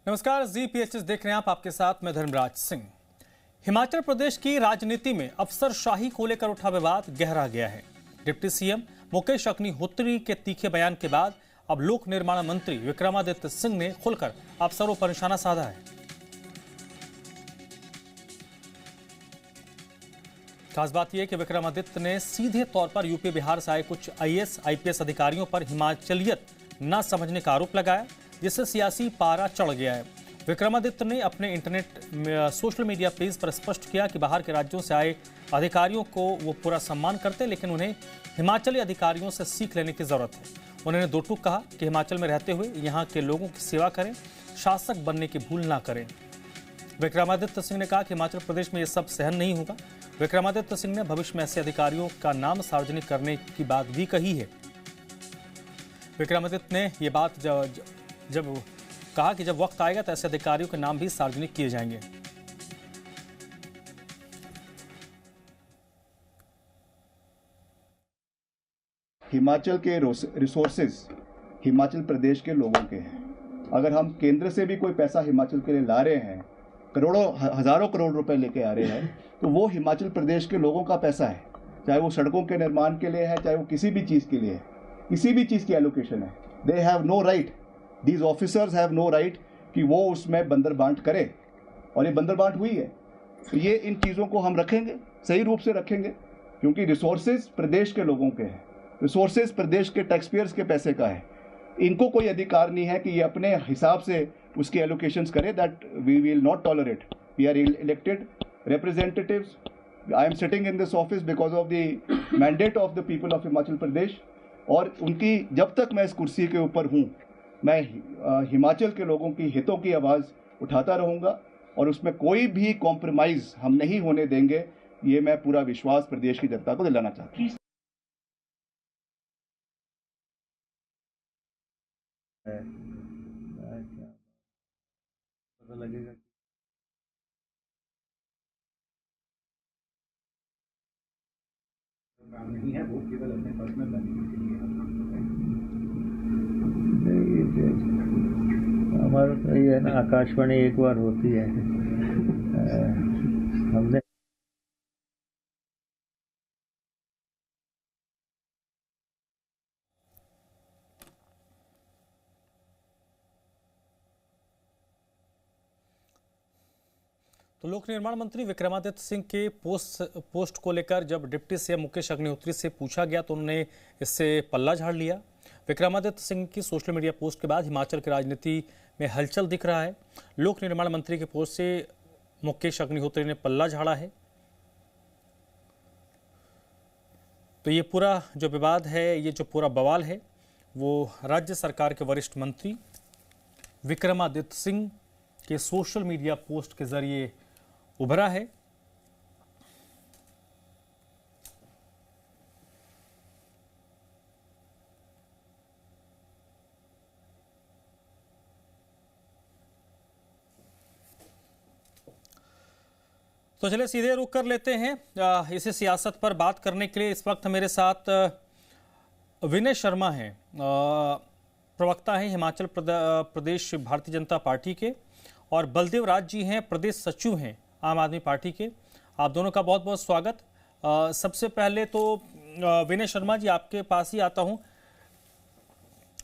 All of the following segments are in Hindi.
नमस्कार, ZPHS देख रहे हैं आप, आपके साथ मैं धर्मराज सिंह। हिमाचल प्रदेश की राजनीति में अफसरशाही को लेकर उठा विवाद गहरा गया है। डिप्टी सीएम मुकेश अग्निहोत्री के तीखे बयान के बाद अब लोक निर्माण मंत्री विक्रमादित्य सिंह ने खुलकर अफसरों पर निशाना साधा है। खास बात यह कि विक्रमादित्य ने सीधे तौर पर यूपी बिहार से आए कुछ IAS IPS अधिकारियों पर हिमाचलियत न समझने का आरोप लगाया, जिससे सियासी पारा चढ़ गया है। विक्रमादित्य ने अपने सोशल मीडिया पेज पर स्पष्ट किया कि बाहर के राज्यों से आए अधिकारियों को वो पूरा सम्मान करते, लेकिन उन्हें हिमाचली अधिकारियों से सीख लेने की जरूरत है। उन्होंने दो टूक कहा कि हिमाचल में रहते हुए यहाँ के लोगों की सेवा करें, शासक बनने की भूल ना करें। विक्रमादित्य सिंह ने कहा कि हिमाचल प्रदेश में ये सब सहन नहीं होगा। विक्रमादित्य सिंह ने भविष्य में ऐसे अधिकारियों का नाम सार्वजनिक करने की बात भी कही है। विक्रमादित्य ने यह बात जब कहा कि जब वक्त आएगा तो ऐसे अधिकारियों के नाम भी सार्वजनिक किए जाएंगे। हिमाचल के रिसोर्सेज हिमाचल प्रदेश के लोगों के हैं। अगर हम केंद्र से भी कोई पैसा हिमाचल के लिए ला रहे हैं, करोड़ों हजारों करोड़ रुपए लेके आ रहे हैं, तो वो हिमाचल प्रदेश के लोगों का पैसा है। चाहे वो सड़कों के निर्माण के लिए है, चाहे वो किसी भी चीज़ के लिए है, किसी भी चीज़ की एलोकेशन है। They have no right, these officers have no right कि वो उसमें बंदरबांट करे, और ये बंदरबांट हुई है। तो ये इन चीज़ों को हम रखेंगे, सही रूप से रखेंगे, क्योंकि रिसोर्सेज प्रदेश के लोगों के हैं, रिसोर्सेज प्रदेश के टैक्सपेयर्स के पैसे का है। इनको कोई अधिकार नहीं है कि ये अपने हिसाब से उसकी एलोकेशंस करे। That we will not tolerate. We are elected representatives. I am sitting in this office because of the mandate of the people of Himachal Pradesh, और उनकी जब तक मैं इस कुर्सी के ऊपर हूँ, मैं हिमाचल के लोगों की हितों की आवाज़ उठाता रहूँगा, और उसमें कोई भी कॉम्प्रोमाइज़ हम नहीं होने देंगे। ये मैं पूरा विश्वास प्रदेश की जनता को दिलाना चाहता हूँ। लगेगा काम नहीं है, वो केवल अपने पर्सनल बेनिफिट के लिए हमारा तो ये है ना, आकाशवाणी एक बार होती है। हमने तो लोक निर्माण मंत्री विक्रमादित्य सिंह के पोस्ट को लेकर जब डिप्टी सीएम मुकेश अग्निहोत्री से पूछा गया तो उन्होंने इससे पल्ला झाड़ लिया। विक्रमादित्य सिंह की सोशल मीडिया पोस्ट के बाद हिमाचल की राजनीति में हलचल दिख रहा है। लोक निर्माण मंत्री के पोस्ट से मुकेश अग्निहोत्री ने पल्ला झाड़ा है। तो ये पूरा जो विवाद है, ये जो पूरा बवाल है, वो राज्य सरकार के वरिष्ठ मंत्री विक्रमादित्य सिंह के सोशल मीडिया पोस्ट के जरिए उभरा है। तो चलिए सीधे रुक कर लेते हैं इसी सियासत पर बात करने के लिए। इस वक्त मेरे साथ विनय शर्मा हैं, प्रवक्ता हैं हिमाचल प्रदेश भारतीय जनता पार्टी के, और बलदेव राज जी हैं, प्रदेश सचिव हैं आम आदमी पार्टी के। आप दोनों का बहुत बहुत स्वागत। सबसे पहले तो विनय शर्मा जी, आपके पास ही आता हूं।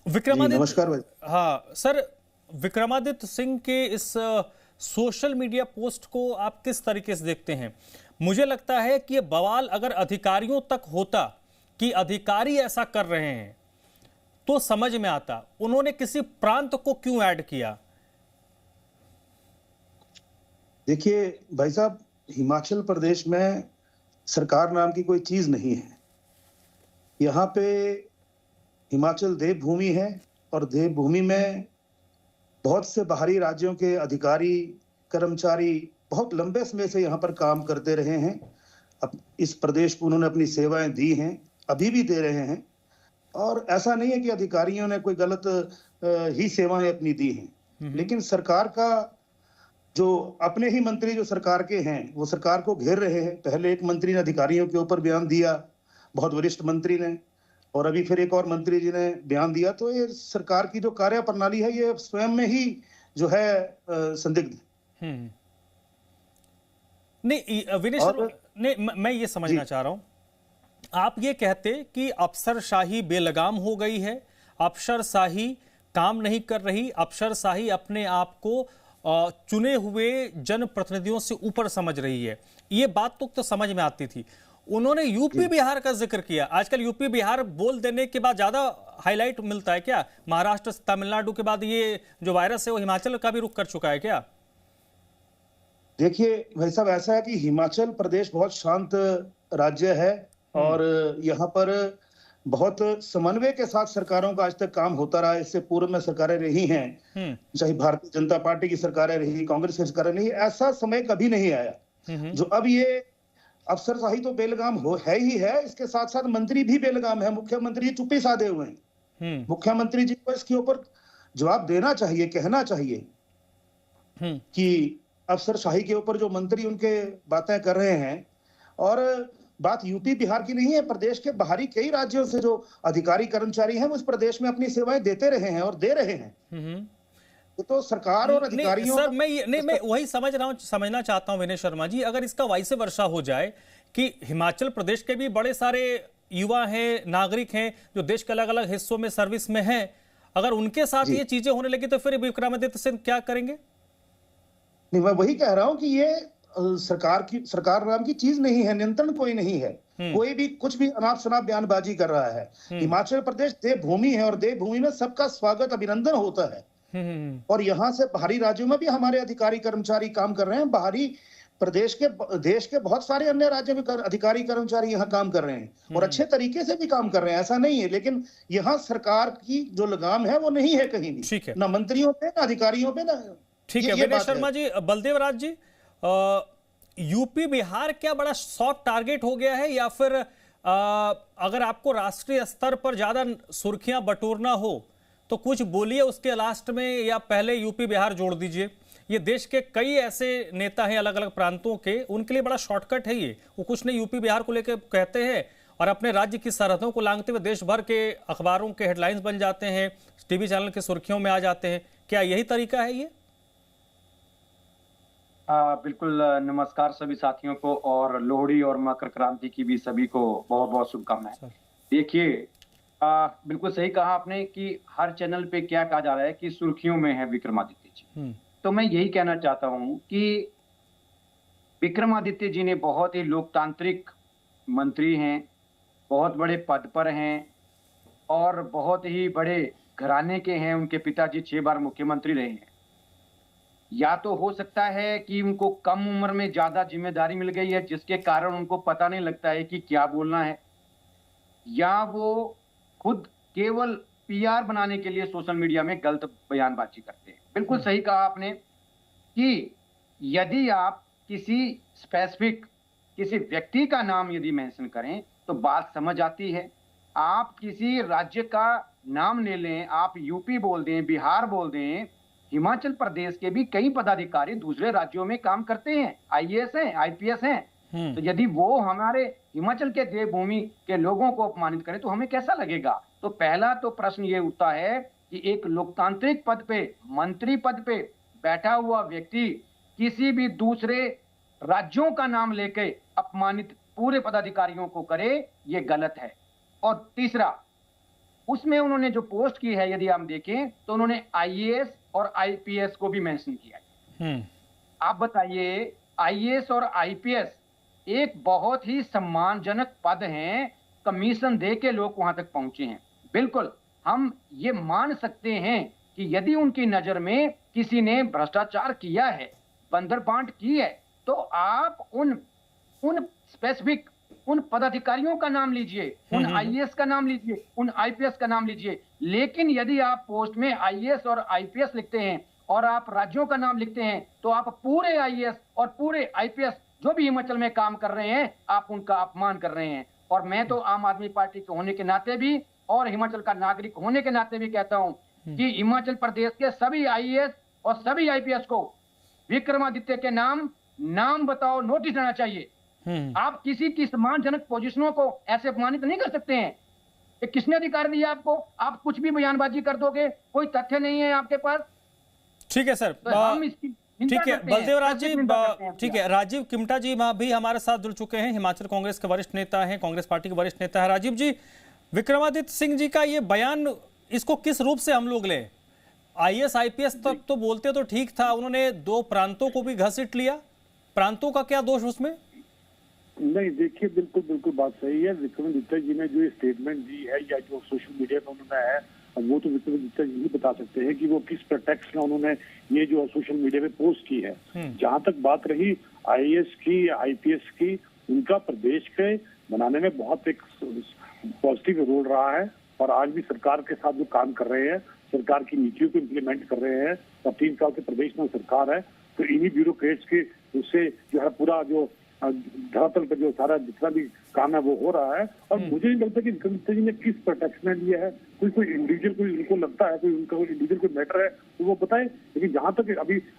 विक्रमादित्य, नमस्कार भाई। हाँ सर, विक्रमादित्य सिंह के इस सोशल मीडिया पोस्ट को आप किस तरीके से देखते हैं? मुझे लगता है कि ये बवाल अगर अधिकारियों तक होता कि अधिकारी ऐसा कर रहे हैं तो समझ में आता। उन्होंने किसी प्रांत को क्यों ऐड किया? देखिए भाई साहब, हिमाचल प्रदेश में सरकार नाम की कोई चीज नहीं है। यहाँ पे हिमाचल देवभूमि है, और देवभूमि में बहुत से बाहरी राज्यों के अधिकारी कर्मचारी बहुत लंबे समय से यहाँ पर काम करते रहे हैं। अब इस प्रदेश को उन्होंने अपनी सेवाएं दी हैं, अभी भी दे रहे हैं, और ऐसा नहीं है कि अधिकारियों ने कोई गलत ही सेवाएं अपनी दी हैं। लेकिन सरकार का जो अपने ही मंत्री जो सरकार के हैं, वो सरकार को घेर रहे हैं। पहले एक मंत्री ने अधिकारियों के ऊपर बयान दिया, बहुत वरिष्ठ मंत्री ने, और अभी फिर एक और मंत्री जी ने बयान दिया। तो ये सरकार की जो कार्य प्रणाली है, ये स्वयं में ही जो है संदिग्ध। नहीं विनय शर्मा, नहीं मैं ये समझना चाह रहा हूं, आप ये कहते कि अफसरशाही बेलगाम हो गई है, अफसरशाही काम नहीं कर रही, अफसरशाही अपने आप को चुने हुए जनप्रतिनिधियों से ऊपर समझ रही है, ये बात तो समझ में आती थी। उन्होंने यूपी बिहार का जिक्र किया। आजकल यूपी बिहार बोल देने के बाद ज्यादा हाईलाइट मिलता है क्या? महाराष्ट्र तमिलनाडु के बाद ये जो वायरस है वो हिमाचल का भी रुख कर चुका है क्या? देखिए भाई साहब, ऐसा है कि हिमाचल प्रदेश बहुत शांत राज्य है और यहाँ पर बहुत समन्वय के साथ सरकारों का आज तक काम होता रहा। इससे पूर्व में सरकारें रही हैं, चाहे भारतीय जनता पार्टी की सरकारें रही, कांग्रेस की सरकारें रही, ऐसा समय कभी नहीं आया। जो अब ये अफसरशाही तो बेलगाम है ही है, इसके साथ साथ मंत्री भी बेलगाम है। मुख्यमंत्री चुप्पी साधे हुए हैं। मुख्यमंत्री जी को इसके ऊपर जवाब देना चाहिए, कहना चाहिए कि अफसरशाही के ऊपर जो मंत्री उनके बातें कर रहे हैं। और बात यूपी बिहार की नहीं है, प्रदेश के बाहरी कई राज्यों से जो अधिकारी कर्मचारी हैं वो इस प्रदेश में अपनी सेवाएं देते रहे हैं और दे रहे हैं। तो सरकार और अधिकारियों सर मैं वही समझ रहा हूं, समझना चाहता हूं विनय शर्मा जी, अगर इसका वाइस वर्षा हो जाए कि हिमाचल प्रदेश के भी बड़े सारे युवा हैं, नागरिक हैं जो देश के अलग अलग हिस्सों में सर्विस में हैं, अगर उनके साथ ये चीजें होने लगी तो फिर विक्रमादित्य सिंह क्या करेंगे? नहीं, मैं वही कह रहा हूं कि ये सरकार नाम की चीज नहीं है, नियंत्रण कोई नहीं है। कोई भी कुछ भी अनाप शनाप बयानबाजी कर रहा है। हिमाचल प्रदेश देवभूमि है और देवभूमि में सबका स्वागत अभिनंदन होता है। और यहाँ से बाहरी राज्यों में भी हमारे अधिकारी कर्मचारी काम कर रहे हैं। बाहरी प्रदेश के देश के बहुत सारे अन्य राज्यों में अधिकारी कर्मचारी यहाँ काम कर रहे हैं और अच्छे तरीके से भी काम कर रहे हैं, ऐसा नहीं है। लेकिन यहाँ सरकार की जो लगाम है वो नहीं है कहीं भी, ना मंत्रियों पे ना अधिकारियों पे ना। ठीक है विनय शर्मा जी। बलदेव राज जी, यूपी बिहार क्या बड़ा सॉफ्ट टारगेट हो गया है, या फिर अगर आपको राष्ट्रीय स्तर पर ज्यादा सुर्खियां बटोरना हो तो कुछ बोलिए उसके लास्ट में, या पहले यूपी बिहार जोड़ दीजिए? ये देश के कई ऐसे नेता हैं अलग अलग प्रांतों के, उनके लिए बड़ा शॉर्टकट है ये। वो कुछ नहीं यूपी बिहार को लेकर कहते हैं और अपने राज्य की सरहदों को लांघते हुए देश भर के अखबारों के हेडलाइंस बन जाते हैं, टीवी चैनल की सुर्खियों में आ जाते हैं। क्या यही तरीका है ये? बिल्कुल। नमस्कार सभी साथियों को, और लोहड़ी और मकर क्रांति की भी सभी को बहुत बहुत शुभकामनाएं। देखिए, बिल्कुल सही कहा आपने कि हर चैनल पे क्या कहा जा रहा है कि सुर्खियों में है विक्रमादित्य जी। तो मैं यही कहना चाहता हूं कि विक्रमादित्य जी ने बहुत ही लोकतांत्रिक मंत्री हैं, बहुत बड़े पद पर हैं और बहुत ही बड़े घराने के हैं। उनके पिताजी 6 बार मुख्यमंत्री रहे हैं। या तो हो सकता है कि उनको कम उम्र में ज्यादा जिम्मेदारी मिल गई है जिसके कारण उनको पता नहीं लगता है कि क्या बोलना है, या वो खुद केवल पीआर बनाने के लिए सोशल मीडिया में गलत बयानबाजी करते हैं। बिल्कुल सही कहा आपने कि यदि आप किसी स्पेसिफिक किसी व्यक्ति का नाम यदि मेंशन करें तो बात समझ आती है। आप किसी राज्य का नाम ले लें, आप यूपी बोल दें, बिहार बोल दें, हिमाचल प्रदेश के भी कई पदाधिकारी दूसरे राज्यों में काम करते हैं, आईएएस हैं, आईपीएस हैं। तो यदि वो हमारे हिमाचल के देवभूमि के लोगों को अपमानित करें तो हमें कैसा लगेगा? तो पहला तो प्रश्न ये उठता है कि एक लोकतांत्रिक पद पे, मंत्री पद पे बैठा हुआ व्यक्ति किसी भी दूसरे राज्यों का नाम लेके अपमानित पूरे पदाधिकारियों को करे, ये गलत है। और तीसरा, उसमें उन्होंने जो पोस्ट की है यदि हम देखें तो उन्होंने आईएएस और आईपीएस को भी मेंशन किया है। आप बताइए, आईएएस और आईपीएस एक बहुत ही सम्मानजनक पद हैं, कमीशन दे के लोग वहां तक पहुंचे हैं। बिल्कुल हम ये मान सकते हैं कि यदि उनकी नजर में किसी ने भ्रष्टाचार किया है, बंदर बांट की है, तो आप उन स्पेसिफिक उन पदाधिकारियों का नाम लीजिए, उन आईएएस का नाम लीजिए, उन आईपीएस का नाम लीजिए। लेकिन यदि आप पोस्ट में आईएएस और आईपीएस लिखते हैं और आप राज्यों का नाम लिखते हैं तो आप पूरे आईएएस और पूरे आईपीएस जो भी हिमाचल में काम कर रहे हैं, आप उनका अपमान कर रहे हैं। और मैं तो आम आदमी पार्टी के होने के नाते भी और हिमाचल का नागरिक होने के नाते भी कहता हूं कि हिमाचल प्रदेश के सभी आईएएस और सभी आईपीएस को विक्रमादित्य के नाम बताओ नोटिस देना चाहिए। आप किसी की सम्मानजनक पोजीशनों को ऐसे अपमानित नहीं कर सकते हैं। ये किसने अधिकार दिया आपको? आप कुछ भी बयानबाजी कर दोगे, कोई तथ्य नहीं है आपके पास। ठीक है सर, तो हम इसकी चिंता ठीक है करते हैं, बलदेव राज जी, सबसे चिंता करते हैं ठीक है, राजीव किमटा जी भी हमारे साथ जुड़ चुके हैं, हिमाचल कांग्रेस के वरिष्ठ नेता हैं, कांग्रेस पार्टी के वरिष्ठ नेता है। राजीव जी, विक्रमादित्य सिंह जी का ये बयान, इसको किस रूप से हम लोग लें? आईएएस आईपीएस तक तो बोलते तो ठीक था, उन्होंने 2 प्रांतों को भी घसीट लिया, प्रांतों का क्या दोष उसमें? नहीं, देखिए बिल्कुल बिल्कुल बात सही है। विक्रमादित्य जी ने जो ये स्टेटमेंट दी है या जो सोशल मीडिया में उन्होंने है, वो तो विक्रमादित्य जी ही बता सकते हैं कि वो किस प्रेटेक्स्ट में उन्होंने ये जो सोशल मीडिया पे पोस्ट की है। जहां तक बात रही आईएएस की, आईपीएस की, उनका प्रदेश के बनाने में बहुत एक पॉजिटिव रोल रहा है और आज भी सरकार के साथ जो काम कर रहे हैं, सरकार की नीतियों को इम्प्लीमेंट कर रहे हैं और 3 साल से प्रदेश में सरकार है, तो इन्हीं ब्यूरोक्रेट्स के उससे जो है पूरा जो धरातल पर जो सारा जितना भी काम है वो हो रहा है। और मुझे नहीं लगता कि विक्रमादित्य जी ने किस प्रोटेक्शन में लिया है। कोई इंडिविजुअल, कोई उनको लगता है कोई उनका इंडिविजुअल कोई मैटर है तो वो बताए। लेकिन जहां तक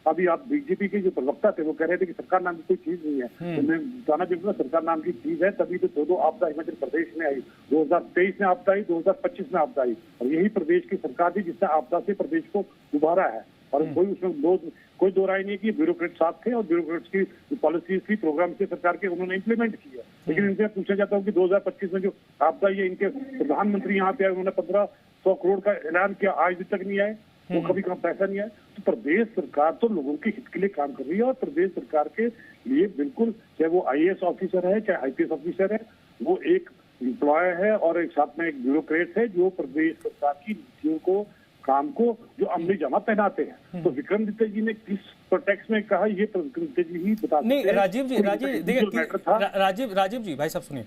अभी आप बीजेपी के जो प्रवक्ता थे वो कह रहे थे कि सरकार नाम की कोई चीज नहीं है, तो मैं बताना चाहूंगा सरकार नाम की चीज है, तभी तो 2 आपदा हिमाचल प्रदेश में आई। 2023 में आपदा आई, 2025 में आपदा आई, और यही प्रदेश की सरकार थी जिसने आपदा से प्रदेश को उभारा है। और कोई उसमें कोई दो राय नहीं कि ब्यूरोक्रेट साथ थे और ब्यूरोक्रेट्स की पॉलिसीज थी, प्रोग्राम थे सरकार के, उन्होंने इंप्लीमेंट किया। लेकिन इनसे पूछा जाता है कि 2025 में जो आपदा ये इनके प्रधानमंत्री यहाँ पे आए, उन्होंने 1500 करोड़ का ऐलान किया, आज तक नहीं आए, वो कभी कम पैसा नहीं आया। तो प्रदेश सरकार तो लोगों के हित के लिए काम कर रही है और प्रदेश सरकार के लिए बिल्कुल, चाहे वो आईएएस ऑफिसर है चाहे आईपीएस ऑफिसर है, वो एक एम्प्लॉय है और एक साथ में एक ब्यूरोक्रेट है जो प्रदेश सरकार की नीतियों को, काम को जो अमली जमा पहनाते हैं। तो विक्रमादित्य जी ने किस प्रोटेक्स्ट में कहा, ये विक्रमादित्य जी ही बता सकते हैं। नहीं राजीव जी, देखिए राजीव जी, भाई साहब सुनिए,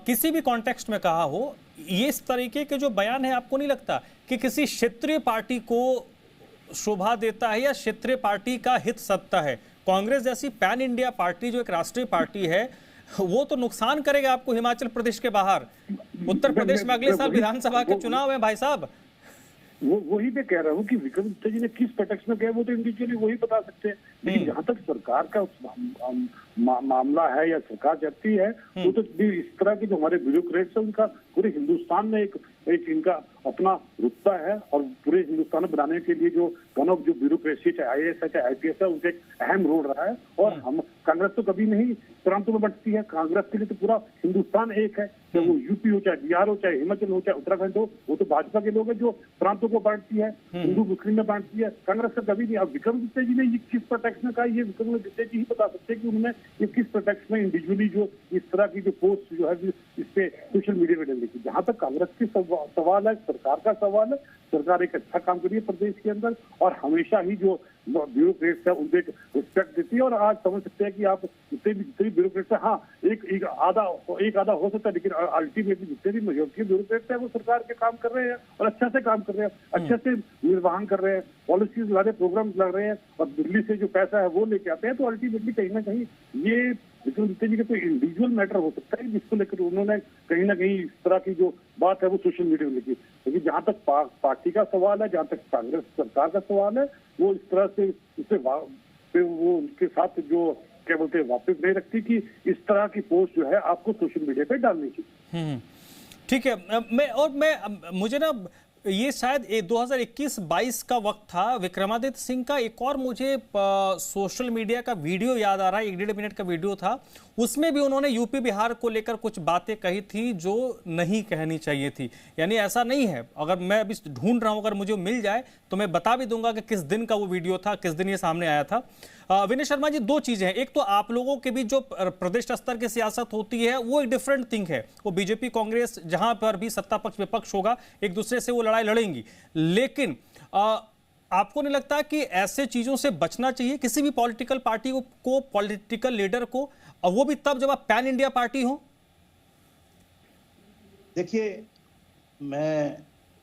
किसी भी कॉन्टेक्स्ट में कहा हो, ये इस तरीके के जो बयान है, आपको नहीं लगता कि किसी क्षेत्रीय पार्टी को शोभा देता है या क्षेत्रीय पार्टी का हित सत्ता है? कांग्रेस जैसी पैन इंडिया पार्टी जो एक राष्ट्रीय पार्टी है, वो तो नुकसान करेगा आपको हिमाचल प्रदेश के बाहर। उत्तर प्रदेश में अगले साल विधानसभा के चुनाव है भाई साहब। वही मैं कह रहा हूँ कि विक्रमादित्य जी ने किस प्रोटेक्स्ट में गए वो तो इंडिविजुअली वही बता सकते हैं। लेकिन जहां तक सरकार का मामला है या सरकार चाहती है, वो तो इस तरह के जो हमारे ब्यूरोक्रेट्स है उनका पूरे हिंदुस्तान में एक इनका अपना रुतबा है और पूरे हिंदुस्तान बनाने के लिए जो वन ऑफ जो ब्यूरोक्रेसी, चाहे आईएएस है चाहे आईपीएस है, उनका एक अहम रोल रहा है। और हम कांग्रेस तो कभी नहीं प्रांतों में बंटती है, कांग्रेस के लिए तो पूरा हिंदुस्तान एक है, चाहे वो यूपी हो, चाहे बिहार हो, चाहे हिमाचल हो, चाहे उत्तराखंड हो, वो तो भाजपा के लोग हैं जो प्रांतों को बांटती है, हिंदू मुस्लिम में बांटती है। कांग्रेस का कभी नहीं। अब विक्रमादित्य जी ने ये किस प्रोटेक्ट में कहा, ये विक्रमादित्य जी ही बता सकते हैं कि उन्होंने ये किस प्रोटेक्ट में इंडिविजुअली जो इस तरह की जो पोस्ट जो है इस पे सोशल मीडिया में डालने की। जहां तक कांग्रेस की सवाल है, सरकार का सवाल है, सरकार एक अच्छा काम कर रही है प्रदेश के अंदर और हमेशा ही जो ब्यूरोक्रेट्स है उनको एक रिस्पेक्ट देती है। और आज समझ सकते हैं कि आप जितने भी ब्यूरोक्रेट्स है, हाँ एक आधा हो सकता है, लेकिन अल्टीमेटली जितने भी मेजॉरिटी ब्यूरोक्रेट्स है वो सरकार के काम कर रहे हैं और अच्छा से काम कर रहे हैं, अच्छे से निर्वहन कर रहे हैं, पॉलिसीज ला रहे, प्रोग्राम ला रहे हैं और दिल्ली से जो पैसा है वो लेके आते हैं। तो अल्टीमेटली कहीं ना कहीं ये विक्रमादित्य जी का कोई इंडिविजुअल मैटर हो सकता है जिसको लेकर उन्होंने कहीं ना कहीं इस तरह की जो बात है वो सोशल मीडिया में लिखी। लेकिन जहां तक पार्टी का सवाल है, जहां तक कांग्रेस सरकार का सवाल है, वो इस तरह से वो उनके साथ जो क्या बोलते हैं वापस नहीं रखती कि इस तरह की पोस्ट जो है आपको सोशल मीडिया पे डालनी चाहिए। ठीक है, मुझे ना ये शायद 2021-22 का वक्त था, विक्रमादित्य सिंह का एक और मुझे सोशल मीडिया का वीडियो याद आ रहा है, 1-1.5 मिनट का वीडियो था, उसमें भी उन्होंने यूपी बिहार को लेकर कुछ बातें कही थी जो नहीं कहनी चाहिए थी। यानी ऐसा नहीं है, अगर मैं अभी ढूंढ रहा हूं, अगर मुझे मिल जाए तो मैं बता भी दूंगा कि किस दिन का वो वीडियो था, किस दिन ये सामने आया था। विनय शर्मा जी, 2 चीजें हैं, एक तो आप लोगों के बीच जो प्रदेश स्तर की सियासत होती है वो एक डिफरेंट थिंग है, वो बीजेपी कांग्रेस जहां पर भी सत्ता पक्ष विपक्ष होगा एक दूसरे से वो लड़ाई लड़ेंगी, लेकिन आपको नहीं लगता कि ऐसे चीजों से बचना चाहिए किसी भी पॉलिटिकल पार्टी को पॉलिटिकल लीडर को, और वो भी तब जब आप पैन इंडिया पार्टी हो? देखिए, मैं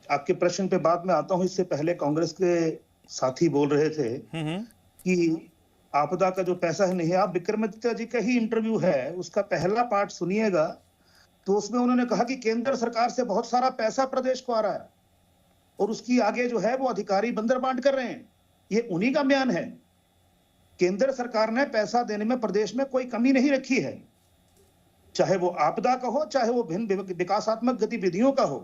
आपके प्रश्न पे बाद में आता हूं, इससे पहले कांग्रेस के साथी बोल रहे थे कि आपदा का जो पैसा है नहीं, आप विक्रमादित्य जी का ही इंटरव्यू है, उसका पहला पार्ट सुनिएगा तो उसमें उन्होंने कहा कि केंद्र सरकार से बहुत सारा पैसा प्रदेश को आ रहा है और उसकी आगे जो है वो अधिकारी बंदर बांट कर रहे हैं। ये उन्हीं का बयान है। केंद्र सरकार ने पैसा देने में प्रदेश में कोई कमी नहीं रखी है, चाहे वो आपदा का हो, चाहे वो भिन्न विकासात्मक गतिविधियों का हो।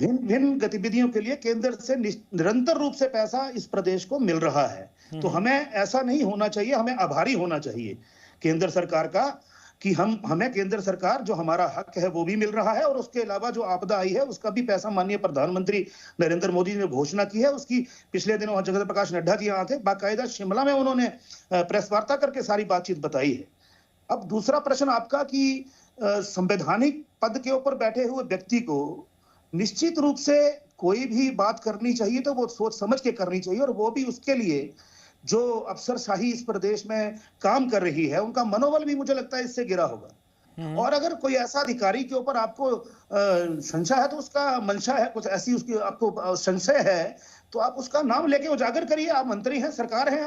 भिन्न भिन्न गतिविधियों के लिए केंद्र से निरंतर रूप से पैसा इस प्रदेश को मिल रहा है। तो हमें ऐसा नहीं होना चाहिए, हमें आभारी होना चाहिए केंद्र सरकार का कि हमें केंद्र सरकार जो हमारा हक है वो भी मिल रहा है, और उसके अलावा जो आपदा आई है उसका भी पैसा माननीय प्रधानमंत्री नरेंद्र मोदी ने घोषणा की है। उसकी पिछले दिनों जगत प्रकाश नड्डा जी यहाँ थे, बाकायदा शिमला में उन्होंने प्रेस वार्ता करके सारी बातचीत बताई है। अब दूसरा प्रश्न आपका कि संवैधानिक पद के ऊपर बैठे हुए व्यक्ति को निश्चित रूप से कोई भी बात करनी चाहिए तो वो सोच समझ के करनी चाहिए, और वो भी उसके लिए जो अफसरशाही इस प्रदेश में काम कर रही है उनका मनोबल भी मुझे लगता है इससे गिरा होगा। और अगर कोई ऐसा अधिकारी के ऊपर आपको संशय है तो उसका मंशा है, कुछ ऐसी उसकी आपको संशय है तो आप उसका नाम लेके उजागर करिए। आप मंत्री हैं, सरकार है,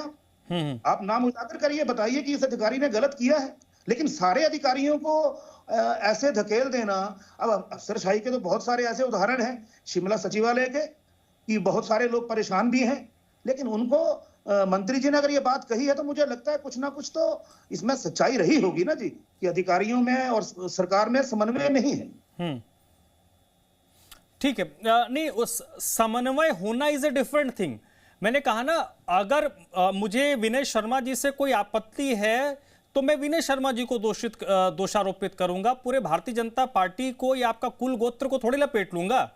आप नाम उजागर करिए, बताइए कि इस अधिकारी ने गलत किया है। लेकिन सारे अधिकारियों को ऐसे धकेल देना, अब अफसरशाही के तो बहुत सारे ऐसे उदाहरण हैं शिमला सचिवालय के कि बहुत सारे लोग परेशान भी हैं, लेकिन उनको मंत्री जी ने अगर ये बात कही है तो मुझे लगता है कुछ ना कुछ तो इसमें सच्चाई रही होगी ना जी, कि अधिकारियों में और सरकार में समन्वय नहीं है। ठीक है, नहीं, उस समन्वय होना इज ए डिफरेंट थिंग। मैंने कहा ना, अगर मुझे विनय शर्मा जी से कोई आपत्ति है तो मैं विनय शर्मा जी को दोषारोपित करूंगा, पूरे भारतीय जनता पार्टी को या आपका कुल गोत्र को थोड़ी लपेट लूंगा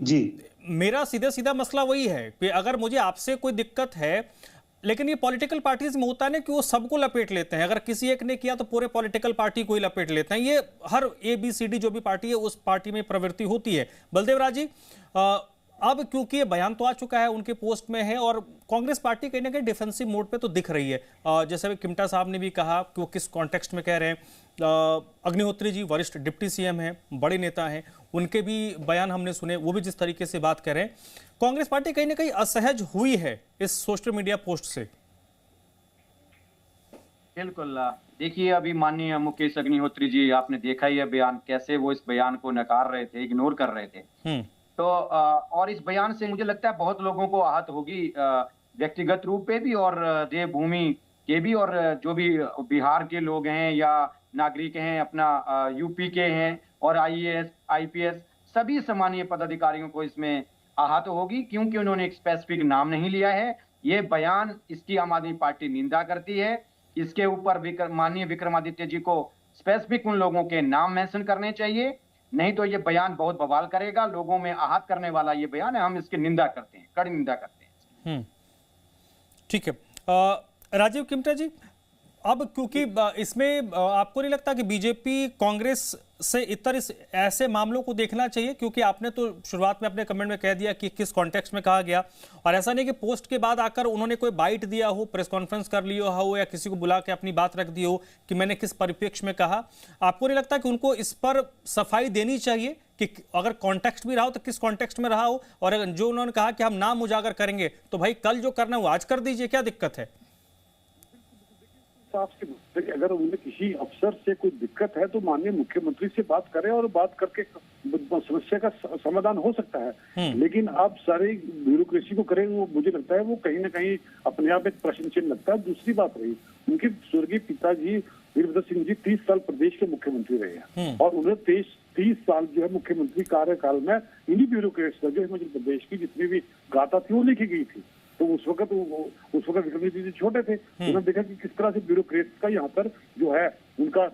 जी। मेरा सीधा सीधा मसला वही है कि अगर मुझे आपसे कोई दिक्कत है, लेकिन ये पॉलिटिकल पार्टीज में होता है ना कि वो सबको लपेट लेते हैं। अगर किसी एक ने किया तो पूरे पॉलिटिकल पार्टी को ही लपेट लेते हैं। ये हर ABCD जो भी पार्टी है उस पार्टी में प्रवृत्ति होती है। बलदेव राज जी, अब क्योंकि ये बयान तो आ चुका है, उनके पोस्ट में है, और कांग्रेस पार्टी कहीं ना कहीं डिफेंसिव मोड पे तो दिख रही है। जैसे किमटा साहब ने भी कहा कि वो किस कॉन्टेक्स्ट में कह रहे हैं। अग्निहोत्री जी वरिष्ठ डिप्टी CM हैं, बड़े नेता हैं, उनके भी बयान हमने सुने, वो भी जिस तरीके से बात कर रहे हैं। कांग्रेस पार्टी कहीं ना कहीं असहज हुई है इस सोशल मीडिया पोस्ट से। बिल्कुल, देखिए अभी माननीय मुकेश अग्निहोत्री जी, आपने देखा ही है बयान, कैसे वो इस बयान को नकार रहे थे, इग्नोर कर रहे थे। तो और इस बयान से मुझे लगता है बहुत लोगों को आहत होगी, व्यक्तिगत रूप पे भी और देवभूमि के भी, और जो भी बिहार के लोग हैं या नागरिक हैं, अपना UP के हैं, और IAS IPS सभी सम्मानीय पदाधिकारियों को इसमें आहत होगी, क्योंकि उन्होंने एक स्पेसिफिक नाम नहीं लिया है। ये बयान, इसकी आम आदमी पार्टी निंदा करती है। इसके ऊपर माननीय विक्रमादित्य जी को स्पेसिफिक उन लोगों के नाम मेंशन करने चाहिए, नहीं तो ये बयान बहुत बवाल करेगा, लोगों में आहत करने वाला ये बयान है। हम इसकी निंदा करते हैं, कड़ी निंदा करते हैं। ठीक है, राजीव किमटा जी, अब क्योंकि इसमें आपको नहीं लगता कि बीजेपी कांग्रेस से इतर ऐसे मामलों को देखना चाहिए? क्योंकि आपने तो शुरुआत में अपने कमेंट में कह दिया कि किस कॉन्टेक्स्ट में कहा गया, और ऐसा नहीं कि पोस्ट के बाद आकर उन्होंने कोई बाइट दिया हो, प्रेस कॉन्फ्रेंस कर लिया हो, या किसी को बुला के अपनी बात रख दी हो कि मैंने किस परिप्रेक्ष्य में कहा। आपको नहीं लगता कि उनको इस पर सफाई देनी चाहिए कि अगर कॉन्टेक्स्ट भी रहा हो तो किस कॉन्टेक्स्ट में रहा हो? और अगर जो उन्होंने कहा कि हम नाम उजागर करेंगे तो भाई कल जो करना है वो आज कर दीजिए, क्या दिक्कत है? अगर उन्हें किसी अफसर से कोई दिक्कत है तो माननीय मुख्यमंत्री से बात करें, और बात करके समस्या का समाधान हो सकता है। लेकिन आप सारी ब्यूरोक्रेसी को करें, वो मुझे लगता है वो कहीं ना कहीं अपने आप एक प्रश्न चिन्ह लगता है। दूसरी बात रही, उनके स्वर्गीय पिताजी वीरभद्र सिंह जी 30 साल प्रदेश के मुख्यमंत्री रहे हैं, और उन्हें 30 साल जो है मुख्यमंत्री कार्यकाल में इन्हीं ब्यूरोक्रेट्स जो हिमाचल प्रदेश की जितनी भी गाथा थी वो लिखी गई थी। तो उस वक्त विक्रमादित्य जी छोटे थे, उन्होंने देखा कि किस तरह से ब्यूरोक्रेट्स का यहाँ पर जो है उनका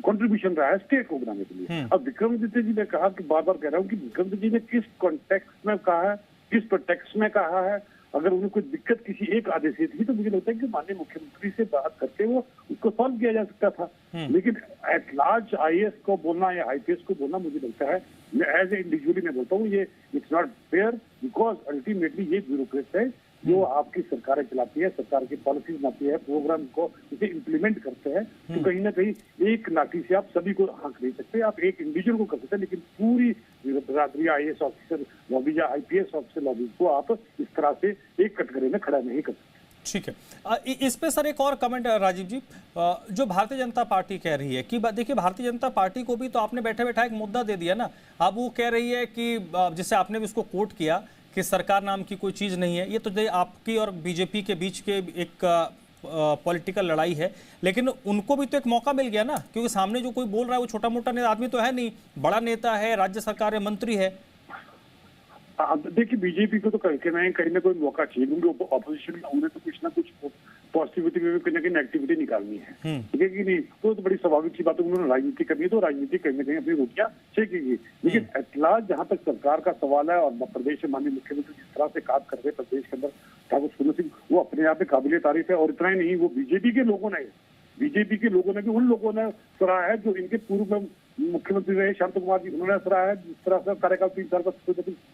कंट्रीब्यूशन रहा है स्टेट को बनाने के लिए। अब विक्रमादित्य जी ने कहा कि बार बार कह रहा हूँ कि विक्रमादित्य जी ने किस कॉन्टेक्स्ट में कहा है, किस प्रोटेक्स्ट में कहा है। अगर उन्हें कोई दिक्कत किसी एक आदेश से थी तो मुझे लगता है कि माननीय मुख्यमंत्री से बात करके वो उसको सॉल्व किया जा सकता था। लेकिन एट लार्ज IAS को बोलना या IPS को बोलना, मुझे लगता है, एज ए इंडिविजुअली मैं बोलता हूँ, ये it's not fair, because ultimately ये ब्यूरोक्रेट्स है जो आपकी सरकारें चलाती है, सरकार की पॉलिसी बनाती है, प्रोग्राम को इसे इम्प्लीमेंट करते हैं। तो कहीं ना कहीं एक नाटी से आप सभी को हाँक नहीं सकते, आप एक इंडिविजुअल को कर सकते हैं, लेकिन पूरी बिरादरी IAS ऑफिसर लॉबी या IPS ऑफिसर लॉबी को आप इस तरह से एक कटघरे में खड़ा नहीं कर सकते। ठीक है, इस पे सर एक और कमेंट राजीव जी, जो भारतीय जनता पार्टी कह रही है कि देखिए भारतीय जनता पार्टी को भी तो आपने बैठे बैठा एक मुद्दा दे दिया ना। अब वो कह रही है कि जिसे आपने भी उसको कोट किया कि सरकार नाम की कोई चीज़ नहीं है। ये तो आपकी और बीजेपी के बीच के एक पॉलिटिकल लड़ाई है, लेकिन उनको भी तो एक मौका मिल गया ना, क्योंकि सामने जो कोई बोल रहा है वो छोटा मोटा आदमी तो है नहीं, बड़ा नेता है, राज्य सरकार में मंत्री है। अब देखिए बीजेपी को तो कहीं ना कोई मौका चाहिए, क्योंकि ऑपोजिशन में उन्हें तो कुछ ना कुछ पॉजिटिविटी में कहीं ना कहीं नेगेटिविटी निकालनी है, ठीक है कि नहीं। तो बड़ी स्वाभाविक सी बात है, उन्होंने राजनीति करनी है तो राजनीति कहीं ना कहीं अपनी रोटियां सेकेगी। लेकिन एटला जहां तक सरकार का सवाल है और प्रदेश में माननीय मुख्यमंत्री जिस तरह से काम कर रहे हैं प्रदेश के अंदर ठाकुर सुनो सिंह, वो अपने आप में काबिल तारीफ है। और इतना ही नहीं, वो बीजेपी के लोगों ने भी उन लोगों ने सराहा है जो इनके पूर्व में मुख्यमंत्री रहे शांत कुमार जी, उन्होंने सराहा है। जिस तरह से कार्यकाल 3 साल का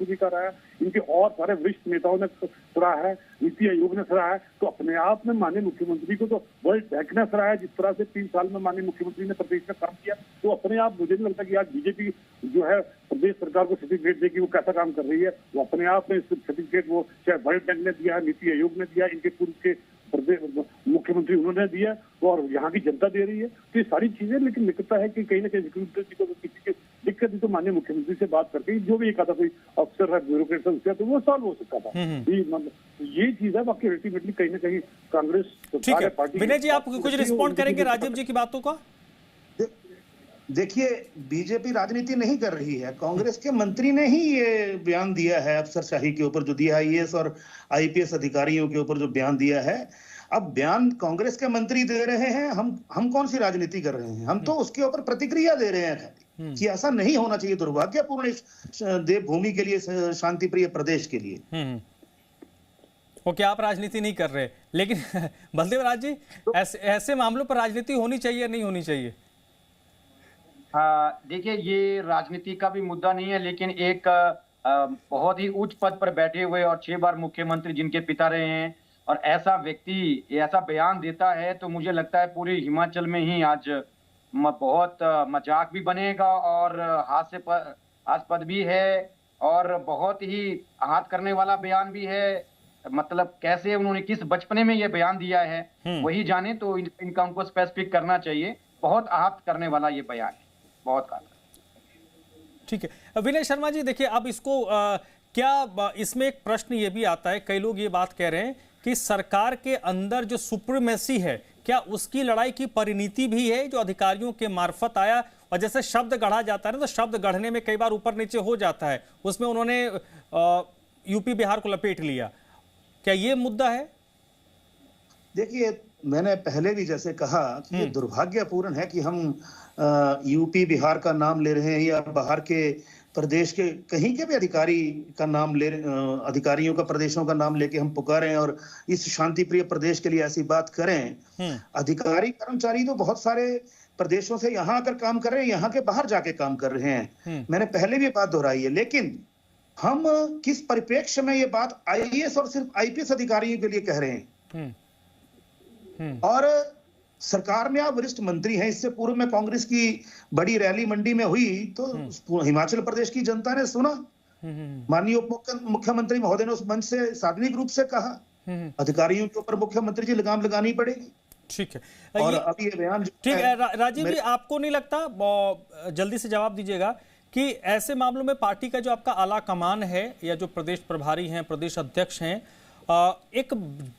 जी का रहा है, इनके और सारे वरिष्ठ नेताओं ने सराहा है, नीति आयोग ने सराहा है। तो अपने आप में माननीय मुख्यमंत्री को तो वर्ल्ड बैंक ने सराहा है, जिस तरह से 3 साल में माननीय मुख्यमंत्री ने प्रदेश में काम किया। तो अपने आप मुझे नहीं लगता कि आज बीजेपी जो है प्रदेश सरकार को सर्टिफिकेट देगी वो कैसा काम कर रही है। वो अपने आप में सर्टिफिकेट वो चाहे वर्ल्ड बैंक ने दिया है, नीति आयोग ने दिया, इनके पूर्व के प्रदेश मुख्यमंत्री उन्होंने दिया और यहाँ की जनता दे रही है। तो ये सारी चीजें, लेकिन लिखता है कि कहीं ना कहीं मुख्यमंत्री को किसी की दिक्कत थी तो माननीय मुख्यमंत्री से बात करके जो भी एक आधा कोई अफसर है ब्यूरोक्रेट है उसका तो वो सॉल्व हो सकता था। ये चीज है। बाकी अल्टीमेटली कहीं ना कहीं कांग्रेस ठीक है। विनय जी, आप कुछ रिस्पॉन्ड करेंगे राजीव जी की बातों का? देखिए, बीजेपी राजनीति नहीं कर रही है, कांग्रेस के मंत्री ने ही ये बयान दिया है अफसरशाही के ऊपर जो दिया है, आईएएस और आईपीएस अधिकारियों के ऊपर जो बयान दिया है। अब बयान कांग्रेस के मंत्री दे रहे हैं, हम कौन सी राजनीति कर रहे हैं? हम तो उसके ऊपर प्रतिक्रिया दे रहे हैं कि ऐसा नहीं होना चाहिए, दुर्भाग्यपूर्ण देवभूमि के लिए, शांति प्रिय प्रदेश के लिए। ओके, आप राजनीति नहीं कर रहे, लेकिन बलदेव राज जी, ऐसे मामलों पर राजनीति होनी चाहिए नहीं होनी चाहिए? देखिए, ये राजनीति का भी मुद्दा नहीं है, लेकिन एक बहुत ही उच्च पद पर बैठे हुए और 6 बार मुख्यमंत्री जिनके पिता रहे हैं और ऐसा व्यक्ति ऐसा बयान देता है तो मुझे लगता है पूरे हिमाचल में ही आज बहुत मजाक भी बनेगा और हास्यास्पद भी है और बहुत ही आहत करने वाला बयान भी है। मतलब कैसे उन्होंने किस बचपने में ये बयान दिया है वही जाने, तो इनका उनको स्पेसिफिक करना चाहिए। बहुत आहत करने वाला ये बयान है, बहुत काफी। ठीक है विनय शर्मा जी, देखिए अब इसको क्या इसमें एक प्रश्न ये भी आता है, कई लोग ये बात कह रहे हैं कि सरकार के अंदर जो सुप्रीमेसी है, क्या उसकी लड़ाई की परिणति भी है जो अधिकारियों के मार्फत आया? और जैसे शब्द गढ़ा जाता है ना, तो शब्द गढ़ने में कई बार ऊपर नीचे हो जाता है, उसमें उन्होंने यूपी बिहार को लपेट लिया। क्या ये मुद्दा है? देखिए, मैंने पहले भी जैसे कहा कि ये दुर्भाग्यपूर्ण है कि हम यूपी बिहार का नाम ले रहे हैं या बाहर के प्रदेश के कहीं के भी अधिकारी का नाम अधिकारियों का, प्रदेशों का नाम लेके हम पुकारें और इस शांति प्रिय प्रदेश के लिए ऐसी बात करें। अधिकारी कर्मचारी तो बहुत सारे प्रदेशों से यहाँ आकर काम कर रहे हैं, यहाँ के बाहर जाके काम कर रहे हैं। मैंने पहले भी बात दोहराई है, लेकिन हम किस परिप्रेक्ष्य में ये बात आईएएस और सिर्फ आईपीएस अधिकारियों के लिए कह रहे हैं? और सरकार में आप वरिष्ठ मंत्री हैं, इससे पूर्व में कांग्रेस की बड़ी रैली मंडी में हुई तो हिमाचल प्रदेश की जनता ने सुना, माननीय उप मुख्यमंत्री महोदय ने उस मंच से सार्वजनिक रूप से कहा अधिकारियों के ऊपर मुख्यमंत्री जी लगाम लगानी पड़ेगी। ठीक है, और अभी ये बयान ठीक है। राजीव जी, आपको नहीं लगता, जल्दी से जवाब दीजिएगा, कि ऐसे मामलों में पार्टी का जो आपका आला कमान है या जो प्रदेश प्रभारी हैं, प्रदेश अध्यक्ष हैं, एक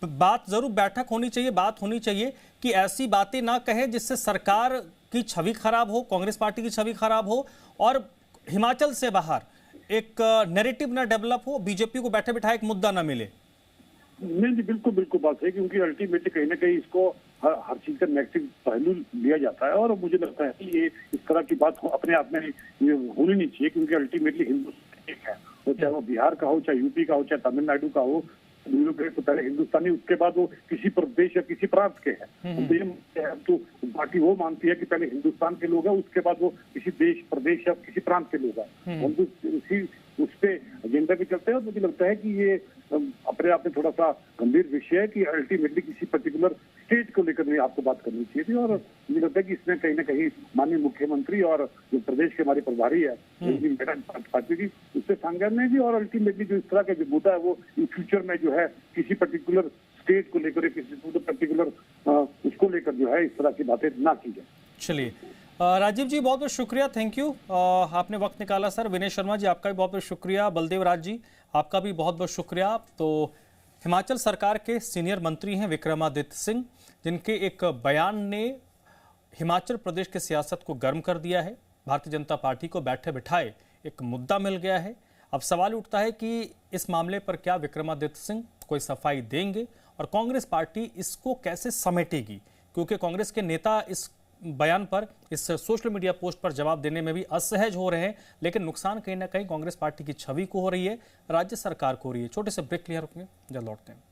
बात जरूर बैठक होनी चाहिए, बात होनी चाहिए कि ऐसी बातें ना कहें जिससे सरकार की छवि खराब हो, कांग्रेस पार्टी की छवि खराब हो और हिमाचल से बाहर एक नैरेटिव ना डेवलप हो, बीजेपी को बैठे बिठाए एक मुद्दा ना मिले? नहीं जी, बिल्कुल बिल्कुल बात है, क्योंकि अल्टीमेटली कहीं ना कहीं इसको हर चीज का नेगेटिव पहलू लिया जाता है और मुझे लगता है कि ये इस तरह की बात अपने आप में ये होनी नहीं चाहिए, क्योंकि अल्टीमेटली हिंदुस्तान एक है, तो चाहे वो बिहार का हो, चाहे यूपी का हो, चाहे तमिलनाडु का हो, तो पहले हिंदुस्तानी, उसके बाद वो किसी प्रदेश या किसी प्रांत के हैं। तो पार्टी वो मानती है कि पहले हिंदुस्तान के लोग हैं, उसके बाद वो किसी देश, प्रदेश या किसी प्रांत के लोग हैं। हम तो उसी उस पे एजेंडा पे चलते हैं। मुझे लगता है कि ये अपने आप में थोड़ा सा गंभीर विषय है कि अल्टीमेटली किसी पर्टिकुलर स्टेट को लेकर नहीं आपको बात करनी चाहिए थी। और मुझे लगता है कि इसमें कहीं ना कहीं माननीय मुख्यमंत्री और जो प्रदेश के हमारे प्रभारी है पार्टी की, उससे संज्ञान भी, और अल्टीमेटली जो इस तरह का जो मुद्दा है वो इन फ्यूचर में जो है किसी पर्टिकुलर स्टेट को लेकर, किसी पर्टिकुलर उसको लेकर जो है इस तरह की बातें ना की जाए। चलिए राजीव जी, बहुत बहुत शुक्रिया, थैंक यू, आपने वक्त निकाला सर। विनय शर्मा जी, आपका भी बहुत बहुत शुक्रिया। बलदेव राज जी, आपका भी बहुत बहुत शुक्रिया। तो हिमाचल सरकार के सीनियर मंत्री हैं विक्रमादित्य सिंह, जिनके एक बयान ने हिमाचल प्रदेश की सियासत को गर्म कर दिया है। भारतीय जनता पार्टी को बैठे बिठाए एक मुद्दा मिल गया है। अब सवाल उठता है कि इस मामले पर क्या विक्रमादित्य सिंह कोई सफाई देंगे और कांग्रेस पार्टी इसको कैसे समेटेगी, क्योंकि कांग्रेस के नेता इस बयान पर, इस सोशल मीडिया पोस्ट पर जवाब देने में भी असहज हो रहे हैं, लेकिन नुकसान कहीं ना कहीं कांग्रेस पार्टी की छवि को हो रही है, राज्य सरकार को हो रही है। छोटे से ब्रेक के लिए रुकेंगे, जल्द लौटते हैं।